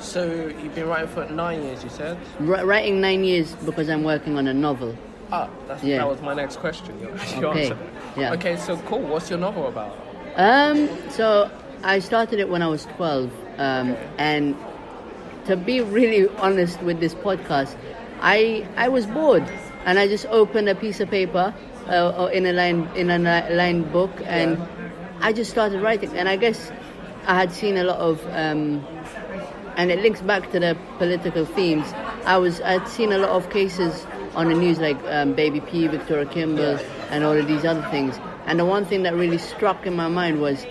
So you've been writing for 9 years, you said? Writing 9 years because I'm working on a novel. That was my next question. You Okay. answered it. Yeah. Okay, so cool. What's your novel about? So I started it when I was 12, and to be really honest with this podcast, I was bored, and I just opened a piece of paper in a lined book, and I just started writing. And I guess I had seen a lot of, and it links back to the political themes. I'd seen a lot of cases on the news like Baby P, Victoria Kimball, and all of these other things. And the one thing that really struck in my mind was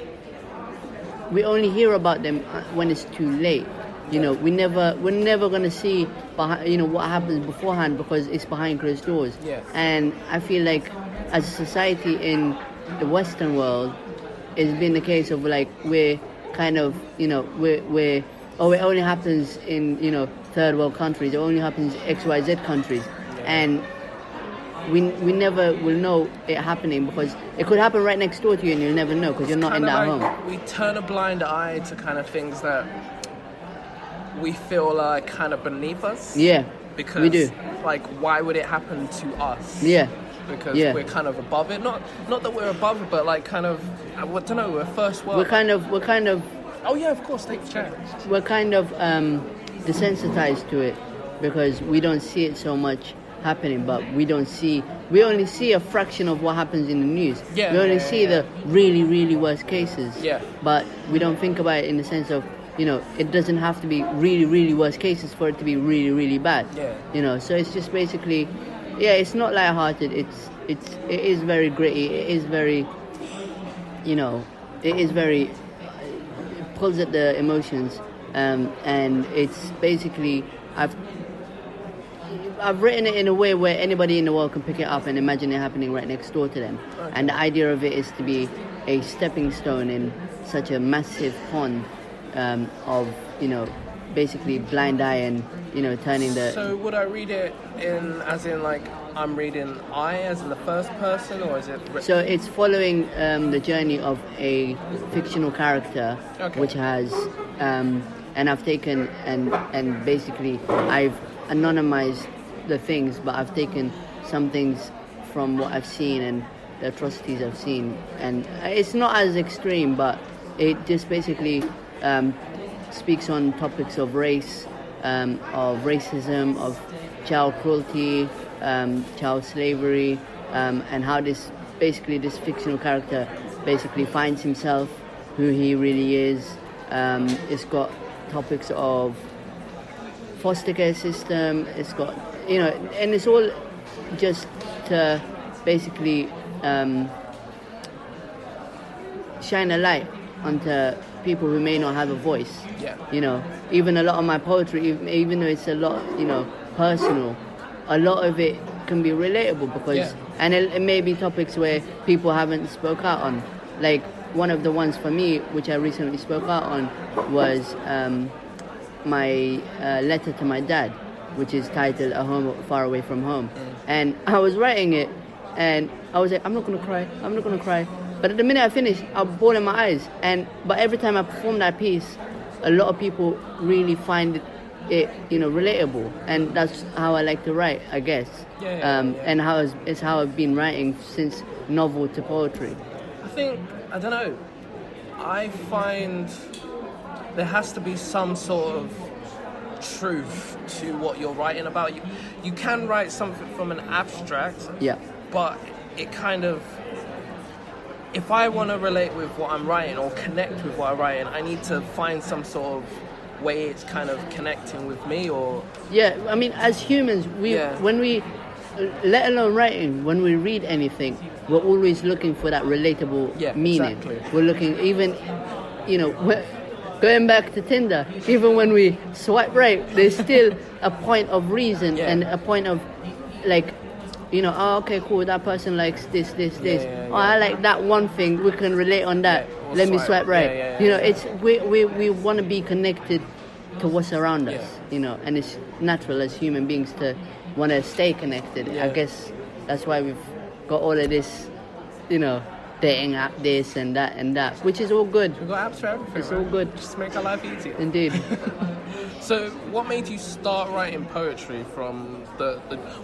we only hear about them when it's too late. You know, we're never gonna see what happens beforehand because it's behind closed doors. Yeah. And I feel like as a society in the Western world, it's been the case of like we're kind of it only happens in third world countries. It only happens in XYZ countries, and we never will know it happening because it could happen right next door to you and you'll never know because you're not in that home. We turn a blind eye to kind of things that we feel are kind of beneath us. Yeah, because we do. Like, why would it happen to us? Yeah. Because we're kind of above it. Not that we're above it, but like kind of, I don't know, we're first world. We're kind of. Oh yeah, of course, take the chance. We're kind of desensitized to it because we don't see it so much happening, but we only see a fraction of what happens in the news. We only see the really, really worst cases. Yeah. But we don't think about it in the sense of, it doesn't have to be really, really worst cases for it to be really, really bad. Yeah. So it's just basically, it's not lighthearted. It is very gritty. It is very, it pulls at the emotions, and it's basically I've written it in a way where anybody in the world can pick it up and imagine it happening right next door to them. Okay. And the idea of it is to be a stepping stone in such a massive pond of basically blind eye and turning the. So would I read it as in like I'm reading I as in the first person, or is it? So it's following the journey of a fictional character, which has and I've taken and basically I've anonymized the things, but I've taken some things from what I've seen and the atrocities I've seen, and it's not as extreme, but it just basically speaks on topics of race, of racism, of child cruelty, child slavery, and how this fictional character basically finds himself, who he really is. It's got topics of foster care system. It's got and it's all just to basically shine a light onto people who may not have a voice. Even a lot of my poetry, even though it's a lot personal, a lot of it can be relatable because and it may be topics where people haven't spoke out on. Like one of the ones for me which I recently spoke out on was my letter to my dad, which is titled A Home Far Away From Home. And I was writing it and I was like, I'm not gonna cry. But at the minute I finished, I was bawling my eyes. But every time I perform that piece, a lot of people really find it relatable. And that's how I like to write, I guess. And it's how I've been writing since novel to poetry. I don't know, I find there has to be some sort of truth to what you're writing about. You can write something from an abstract, but it kind of, if I want to relate with what I'm writing or connect with what I'm writing, I need to find some sort of way it's kind of connecting with me. Or I mean, as humans, when we, let alone writing, when we read anything, we're always looking for that relatable meaning. Exactly. We're looking, even going back to Tinder, even when we swipe right, there's still a point of reason and a point of like, okay, cool, that person likes this. I like that one thing, we can relate on that. Let me swipe right. It's we want to be connected to what's around us, and it's natural as human beings to want to stay connected. I guess that's why we've got all of this, dating app, this and that, which is all good. We've got apps for everything. It's all good. Just make our life easier. Indeed. So, what made you start writing poetry from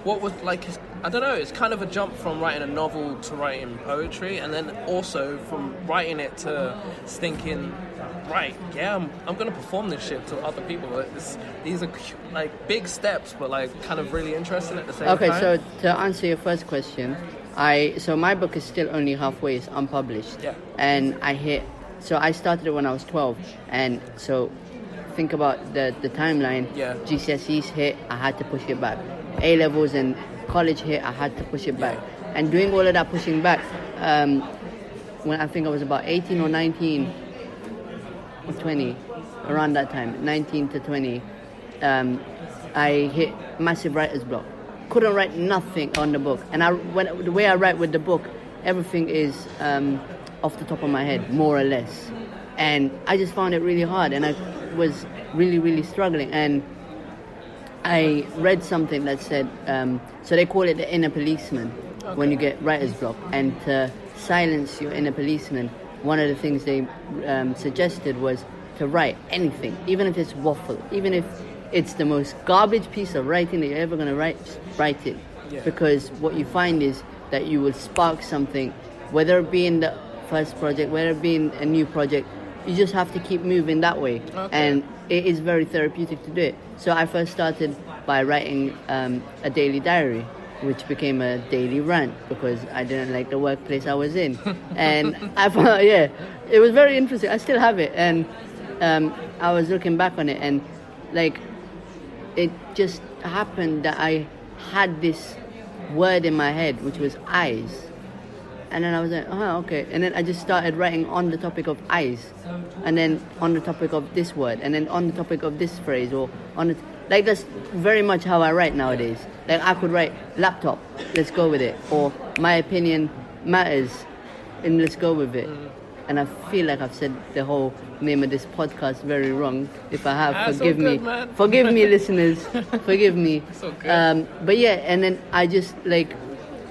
what was like? I don't know. It's kind of a jump from writing a novel to writing poetry, and then also from writing it to thinking, right? Yeah, I'm gonna perform this shit to other people. These are like big steps, but like kind of really interesting at the same time. Okay, so to answer your first question, so my book is still only halfway. It's unpublished. Yeah. And I started it when I was 12, and so think about the timeline. Yeah. GCSEs hit, I had to push it back. A levels and college hit, I had to push it back. And doing all of that pushing back, when I think I was about 18 or 19 or 20, around that time, 19 to 20, I hit massive writer's block. Couldn't write nothing on the book. And the way I write with the book, everything is off the top of my head, more or less. And I just found it really hard, and I was really, really struggling. And I read something that said, so they call it the inner policeman when you get writer's block. And to silence your inner policeman, one of the things they suggested was to write anything, even if it's waffle, even if it's the most garbage piece of writing that you're ever going to write, just write it. Yeah. Because what you find is that you will spark something, whether it be in the first project, whether it be in a new project. You just have to keep moving that way. Okay. And it is very therapeutic to do it. So I first started by writing a daily diary, which became a daily rant because I didn't like the workplace I was in. And I found, it was very interesting. I still have it. And I was looking back on it, and like, it just happened that I had this word in my head, which was eyes. And then I was like, oh, okay. And then I just started writing on the topic of eyes, and then on the topic of this word, and then on the topic of this phrase, or on like that's very much how I write nowadays. Like I could write laptop, let's go with it, or my opinion matters, and let's go with it. And I feel like I've said the whole name of this podcast very wrong. If I have, forgive me. Man. Forgive me, listeners. Forgive me. So good. But yeah, and then I just like.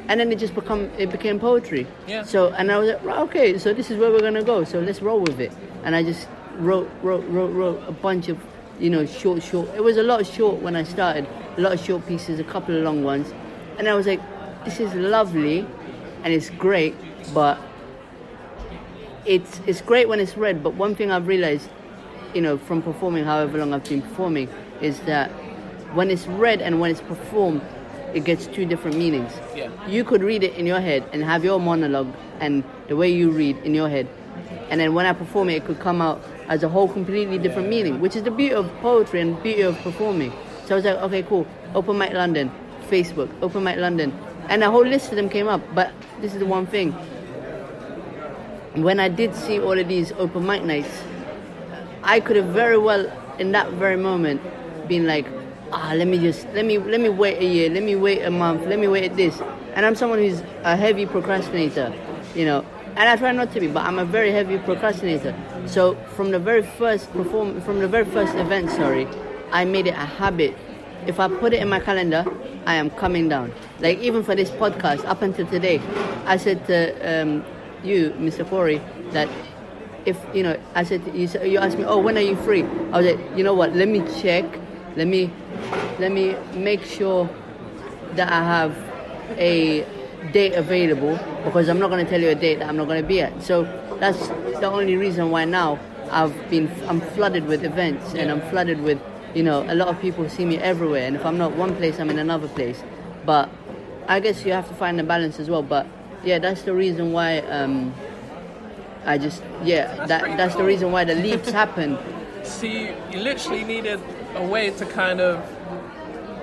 And then it became poetry. Yeah. So, and I was like, okay, so this is where we're gonna go. So let's roll with it. And I just wrote a bunch of, short. It was a lot short when I started, a lot of short pieces, a couple of long ones. And I was like, this is lovely, and it's great, but it's great when it's read. But one thing I've realized, from performing, however long I've been performing, is that when it's read and when it's performed, it gets two different meanings. Yeah. You could read it in your head and have your monologue and the way you read in your head, and then when I perform it could come out as a whole completely different meaning, which is the beauty of poetry and beauty of performing. So I was like, okay, cool. Open Mic London, Facebook, Open Mic London, and a whole list of them came up. But this is the one thing. When I did see all of these open mic nights, I could have very well, in that very moment, been like, let me wait a year, let me wait a month, let me wait this. And I'm someone who's a heavy procrastinator, and I try not to be, but I'm a very heavy procrastinator. So from the very first event, I made it a habit. If I put it in my calendar, I am coming down. Like even for this podcast, up until today, I said to you, Mr. Kory, that if I said you asked me, when are you free? I was like, you know what? Let me check. Let me make sure that I have a date available, because I'm not going to tell you a date that I'm not going to be at. So that's the only reason why now I'm flooded with events, and I'm flooded with, a lot of people see me everywhere. And if I'm not one place, I'm in another place. But I guess you have to find a balance as well. But yeah, that's the reason why that's the reason why the leaps happen. See, you literally needed a way to kind of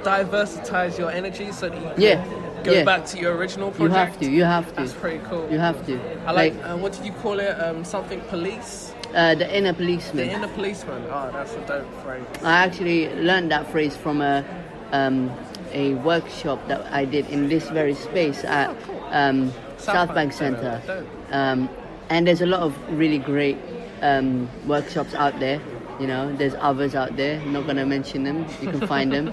diversitize your energy so that you can go back to your original project. You have to. That's pretty cool. You have to. I like what did you call it? Something police? The inner policeman. The inner policeman. Oh, that's a dope phrase. I actually learned that phrase from a workshop that I did in this very space at South Bank Centre. And there's a lot of really great workshops out there. There's others out there. I'm not going to mention them. You can find them.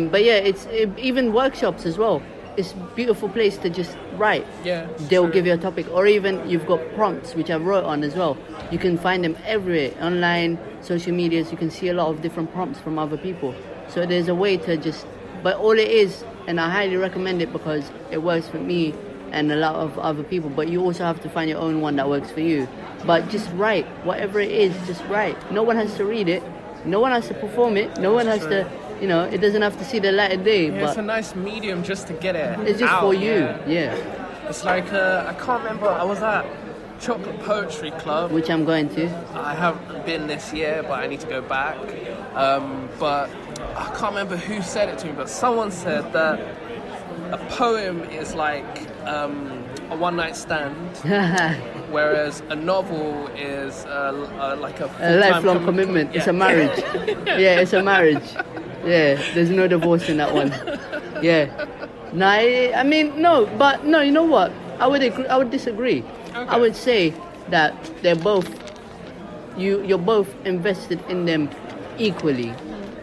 But yeah, it's even workshops as well. it's a beautiful place to just write. Yeah. They'll give you a topic, or even you've got prompts which I wrote on as well. You can find them everywhere, online, social medias. You can see a lot of different prompts from other people. So there's a way to just, but all it is, and I highly recommend it because it works for me and a lot of other people. But you also have to find your own one that works for you. But just write, whatever it is, just write. No one has to read it. No one has to perform it. No one has to, you know, it doesn't have to see the light of day. Yeah, but it's a nice medium just to get it. it's just out, for you. Yeah. It's like, I can't remember, I was at Chocolate Poetry Club. Which I'm going to. I haven't been this year, but I need to go back. But I can't remember who said it to me, but someone said that a poem is like a one-night stand, whereas a novel is like a full-time lifelong commitment. Yeah. It's a marriage. Yeah, it's a marriage. Yeah, there's no divorce in that one. Yeah. No, I mean, no, but no, you know what? I would disagree. Okay. I would say that they're both, you're both invested in them equally,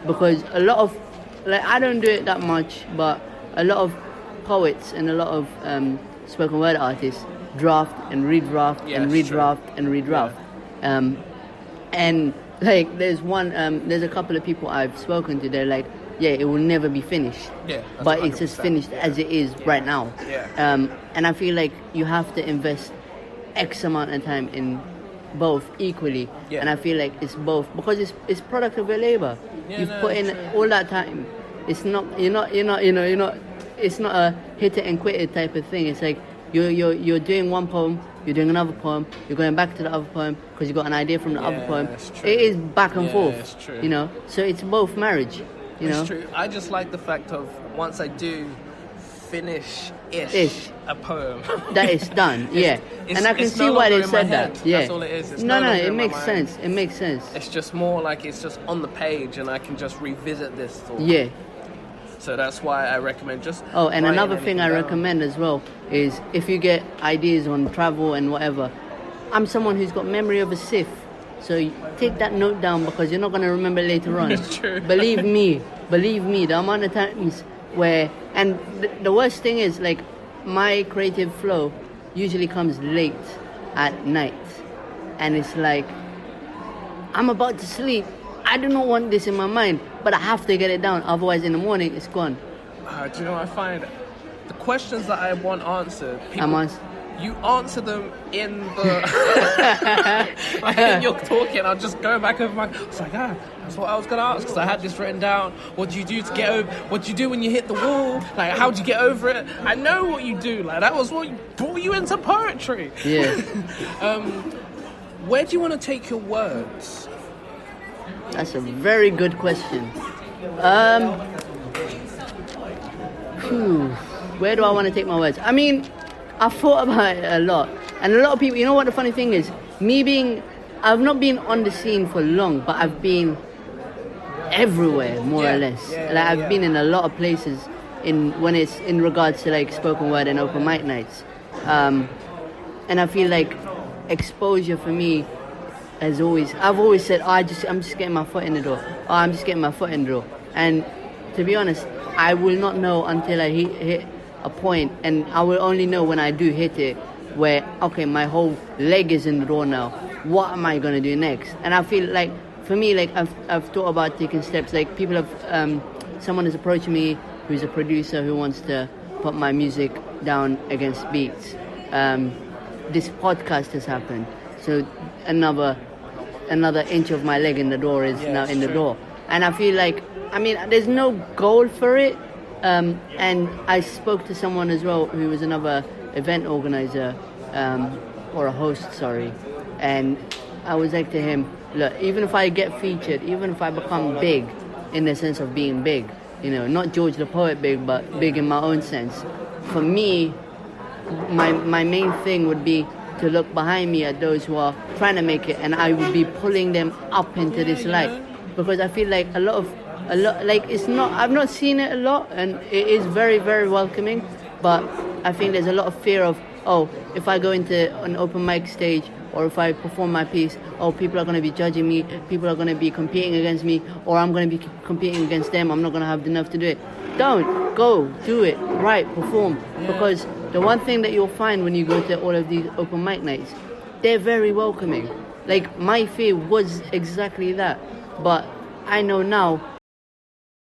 because a lot of, like, I don't do it that much, but a lot of poets and a lot of spoken word artists draft and redraft and redraft and redraft. Yeah. And like there's a couple of people I've spoken to, they're like, yeah, it will never be finished. Yeah, but it's as finished as it is right now. Yeah. And I feel like you have to invest X amount of time in both equally. Yeah. And I feel like it's both because it's product of your labor. Yeah, You've put in all that time. It's not it's not a hit it and quit it type of thing. It's like you're doing one poem, you're doing another poem, you're going back to the other poem because you got an idea from the other poem. It is back and forth. It's true. You know, so it's both marriage. You know, it's true. I just like the fact of once I do finish a poem, that is done. Yeah, and I can see why they said that. Yeah, that's all it is. It's no, it in my makes mind. sense. It makes sense. It's just more like it's just on the page, and I can just revisit this thought. Yeah. So that's why I recommend just. Oh, and writing another thing I anything down. recommend as well is if you get ideas on travel and whatever. I'm someone who's got memory of a sieve, so you take that note down because you're not going to remember later on. It's true. Believe me, the amount of times where, and the worst thing is, like, my creative flow usually comes late at night, and it's like I'm about to sleep. I do not want this in my mind, but I have to get it down, otherwise in the morning it's gone. Do you know what I find? The questions that I want answered, you answer them in the like when you're talking. I'll just go back over my. It's like, that's what I was gonna ask because I had this written down. What do you do to get over? What do you do when you hit the wall? Like, how do you get over it? I know what you do. Like, that was what brought you into poetry. Yeah. Where do you want to take your words? That's a very good question. Where do I want to take my words? I mean, I've thought about it a lot. And a lot of people, you know what the funny thing is? I've not been on the scene for long, but I've been everywhere, more or less. I've been in a lot of places when it's in regards to like spoken word and open mic nights. And I feel like exposure for me I've always said, I'm just getting my foot in the door. I'm just getting my foot in the door. And to be honest, I will not know until I hit a point, and I will only know when I do hit it, where, okay, my whole leg is in the door now. What am I going to do next? And I feel like, for me, like, I've thought about taking steps. Like, people have, someone is approaching me who's a producer who wants to put my music down against beats. This podcast has happened. So another inch of my leg in the door is now in the door. And I feel like, I mean, there's no goal for it. And I spoke to someone as well who was another event organizer, or a host, sorry. And I was like to him, look, even if I get featured, even if I become big, in the sense of being big, you know, not George the Poet big, but big in my own sense. For me, my main thing would be to look behind me at those who are trying to make it, and I would be pulling them up into this life, because I feel like a lot like, it's not, I've not seen it a lot, and it is very, very welcoming, but I think there's a lot of fear of, if I go into an open mic stage, or or if I perform my piece, oh, people are going to be judging me, people are going to be competing against me, or I'm going to be competing against them, I'm not going to have the nerve to do it. Don't. Go. Do it. Write. Perform. Yeah. Because the one thing that you'll find when you go to all of these open mic nights, they're very welcoming. Like, my fear was exactly that. But I know now